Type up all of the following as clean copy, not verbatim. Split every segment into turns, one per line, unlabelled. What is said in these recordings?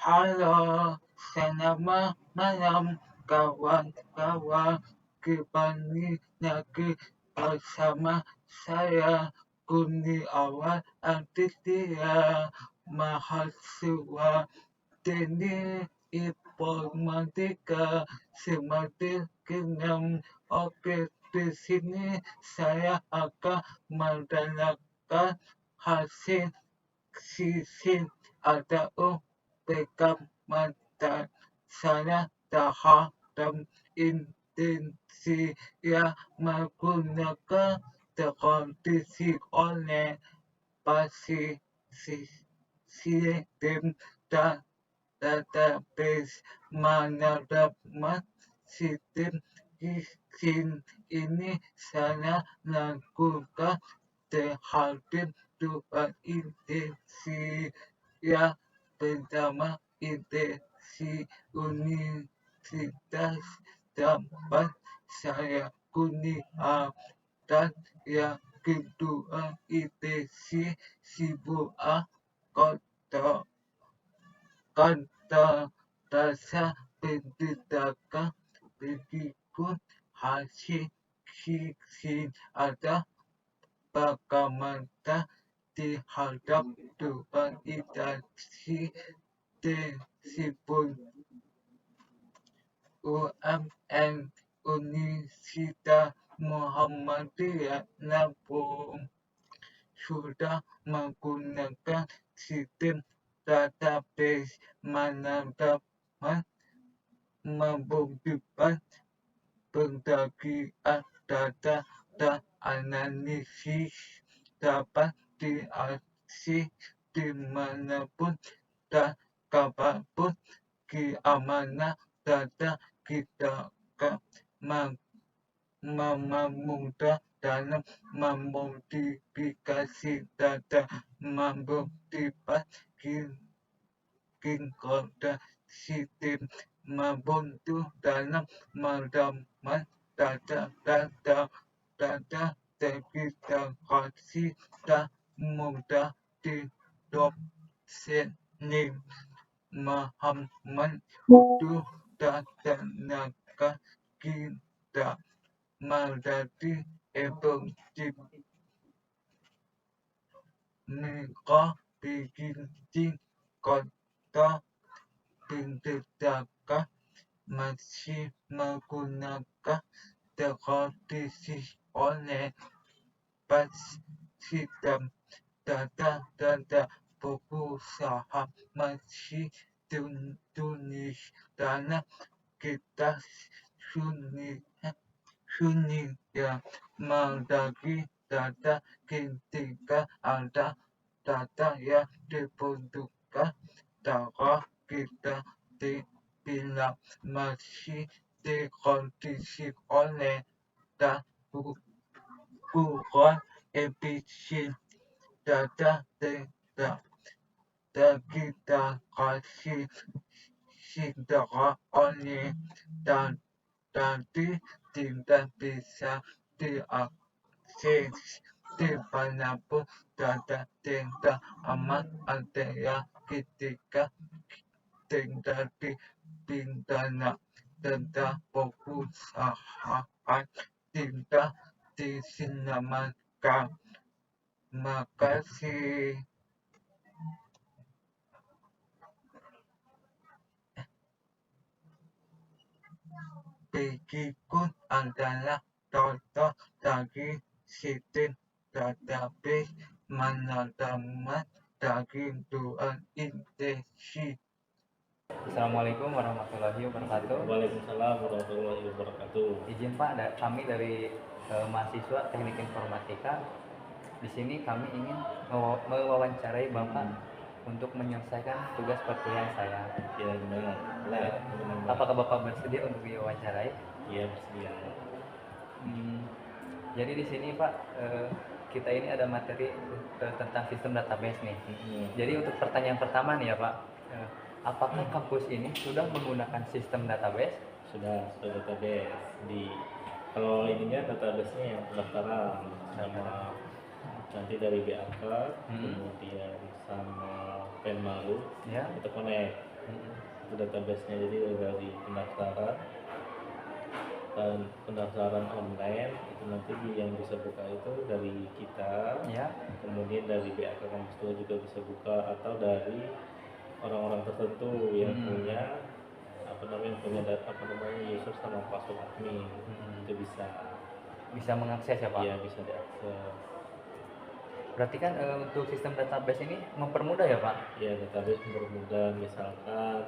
Halo, selamat malam kawan-kawan. Kembali lagi bersama saya Kurniawan Aditya, mahasiswa Teknik Informatika semester 6. Oke, di sini saya akan menerangkan hasil sisi atau pengamatan saya terhadap intensi yang menggunakan tradisional basis sistem dan database manajemen sistem izin ini saya lakukan terhadap dua intensi yang pertama intensi universitas tempat saya kuliah dan yang kedua intensi sebuah kota kata dasar pendidikan berikut hasil sisi ada bagaimana terhadap dua interaksi tersebut. UMN Universitas Muhammadiyah Lampung sudah menggunakan sistem database manajemen membuktikan pendakian data dan analisis dapat diakses dimanapun dan kapanpun. Keamanan data kita mudah dalam memodifikasi data, memodifikasi kode sistem, membantu dalam menemukan data terintegrasi dan mudah diadopsi. Memahami untuk dan tenaga kita menjadi efektif. Mereka bikin kota pendidikan masih menggunakan tradisional basis sistem data pengusaha masih tulis dalam kertas sunyi yang mendaki data ketika ada data yang dibutuhkan darah kita dibilang masih dikondisi oleh dan kurang efisien. Data kita kasih segera oleh dan tadi tidak bisa diakses dimanapun. Data tidak aman adalah ketika tidak dipindahkan data perusahaan tidak diselamatkan. Makasih. Berikut adalah contoh dari sistem database manajemen dari dua intensi.
Assalamualaikum warahmatullahi wabarakatuh.
Waalaikumsalam warahmatullahi wabarakatuh.
Izin Pak, kami dari mahasiswa Teknik Informatika. Di sini kami ingin mewawancarai Bapak untuk menyelesaikan tugas perkuliahan saya.
Ya, gimana?
Apakah Bapak bersedia untuk diwawancarai?
Iya, bersedia.
Jadi di sini Pak, kita ini ada materi tentang sistem database nih. Jadi untuk pertanyaan pertama nih ya Pak, apakah kampus ini sudah menggunakan sistem database?
Sudah database kalau ininya database-nya yang pendaftaran sama nanti dari BAK, kemudian sama Penmalu,
Ya.
kita connect. database-nya. Jadi dari pendaftaran dan pendaftaran online itu nanti yang bisa buka itu dari kita,
Ya.
kemudian dari BAK kampus tua juga bisa buka, atau dari orang-orang tertentu yang punya user sama password admin. Itu
Bisa mengakses ya Pak?
iya bisa diakses.
Berarti kan untuk sistem database ini mempermudah ya Pak?
Ya, database mempermudah. Misalkan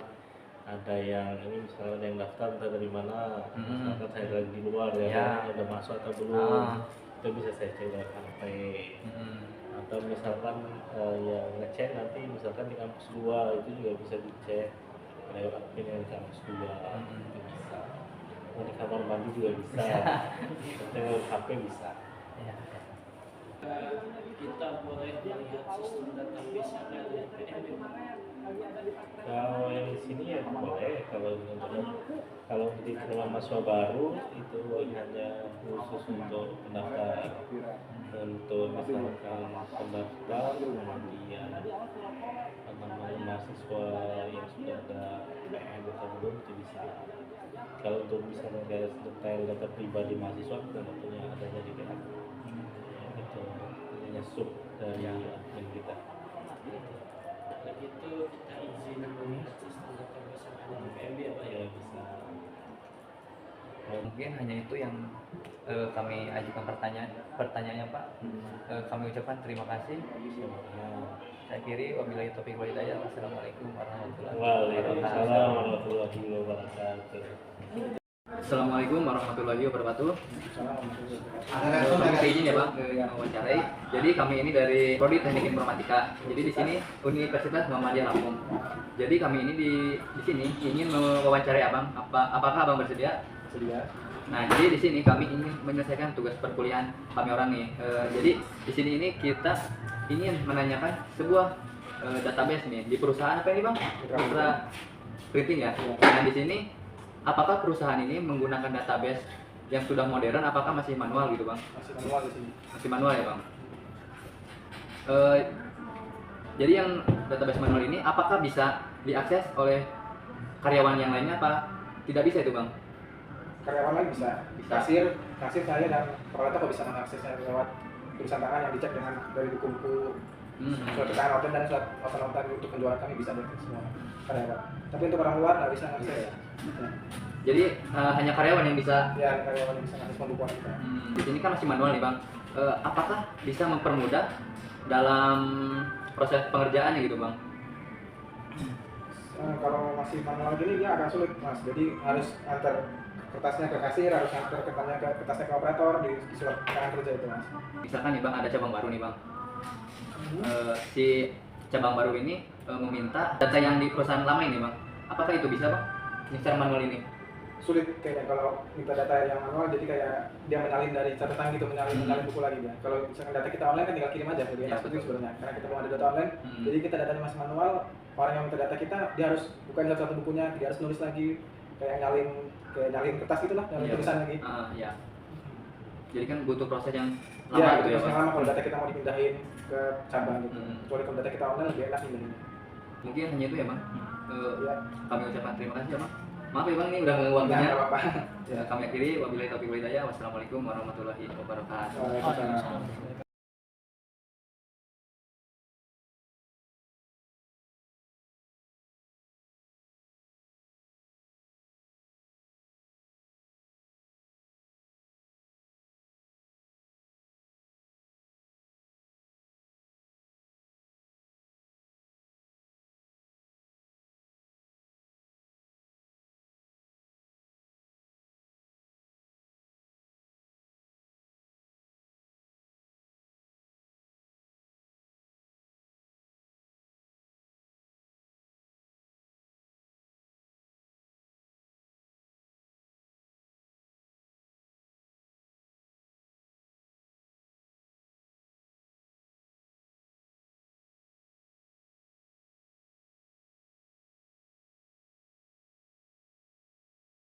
ada yang ini, misalnya ada yang daftar entah dari mana, misalkan saya lagi di luar ya,
Ya.
ada masuk atau belum,
Ah.
itu bisa saya cek lewat HP. Atau misalkan yang ngecek nanti misalkan di kampus 2 itu juga bisa dicek lewat admin yang di kampus 2. Itu bisa. Mau di kamar mandi juga bisa. Lewat HP bisa.
Ya.
Kita boleh melihat sistem database yang ada di PMB.
Kalau yang di sini ya boleh. Kalau diterima mahasiswa baru itu hanya khusus untuk pendaftar, untuk misalkan pendaftar, kemudian mahasiswa yang sudah ada PM atau belum itu bisa. Kalau untuk misalnya kayak detail data pribadi mahasiswa kita nggak punya, adanya di PM. Itu hanya sub dari admin kita.
Begitu kita izin melihat sistem database yang ada di PMB ya Pak ya.
Ya bisa.
Mungkin hanya itu yang kami ajukan pertanyaannya Pak. Kami ucapkan terima kasih. Saya akhiri, wabillahi taufiq wal hidayah. Wassalamualaikum warahmatullahi
Waalaikumsalam
wabarakatuh.
warahmatullahi wabarakatuh.
Assalamualaikum warahmatullahi wabarakatuh. Kami izin ya Bang wawancarai. Jadi kami ini dari Prodi Teknik Informatika. Jadi di sini Universitas Muhammadiyah Lampung. Jadi kami ini di sini ingin mewawancarai Abang. Apakah Abang bersedia?
Sedia.
Nah, jadi di sini kami ingin menyelesaikan tugas perkuliahan kami orang nih. Jadi di sini ini kita ingin menanyakan sebuah database nih di perusahaan apa ini Bang? Mitra Printing ya. Nah, di sini apakah perusahaan ini menggunakan database yang sudah modern? Apakah masih manual gitu Bang?
Masih manual di sini.
Masih manual ya Bang. Jadi yang database manual ini apakah bisa diakses oleh karyawan yang lainnya apa tidak bisa itu Bang?
Karyawan lain bisa. Kasir saya dan operator kok bisa mengaksesnya lewat tulisan tangan yang dicek dengan dari buku-buku surat keterangan order dan surat nota-nota untuk penjualan kami bisa diakses semua karyawan. Tapi untuk orang luar nggak bisa mengakses.
Jadi hanya karyawan yang bisa.
Ya, karyawan yang bisa mengakses pembukuan kita.
Di sini kan masih manual nih Bang. Apakah bisa mempermudah dalam proses pengerjaannya gitu Bang?
Kalau masih manual gini dia agak sulit Mas. Jadi harus antar kertasnya ke kasir, harus antar kertasnya ke operator di surat keterangan kerja itu Mas.
Misalkan nih Bang ada cabang baru nih Bang. Si cabang baru ini meminta data yang di perusahaan lama ini Bang. Apakah itu bisa Bang? Ini secara manual ini?
Sulit kayaknya kalau minta data yang manual, jadi kayak dia menyalin dari catatan gitu, menyalin buku lagi dia. Kalau misalkan data kita online kan tinggal kirim aja, lebih enak seperti itu sebenarnya. Karena kita belum ada data online, jadi kita datanya masih manual. Orang yang minta data kita, dia harus bukan satu bukunya, dia harus nulis lagi, kayak nyalin kertas gitu lah, nyalin tulisan lagi.
Ya. Jadi kan butuh proses yang lama
Ya,
gitu ya
proses yang
Bang.
lama kalau data kita mau dipindahin ke cabang gitu. Kecuali kalau data kita online lebih enak pindahin.
Mungkin hanya itu ya Bang.
Ya,
Kami ucapkan terima kasih ya Bang. Maaf ya Bang, ini udah mengganggu waktunya.
nggak apa-apa.
Kami akhiri, wabillahi taufiq wal hidayah. Wassalamualaikum warahmatullahi wabarakatuh.
Waalaikumsalam.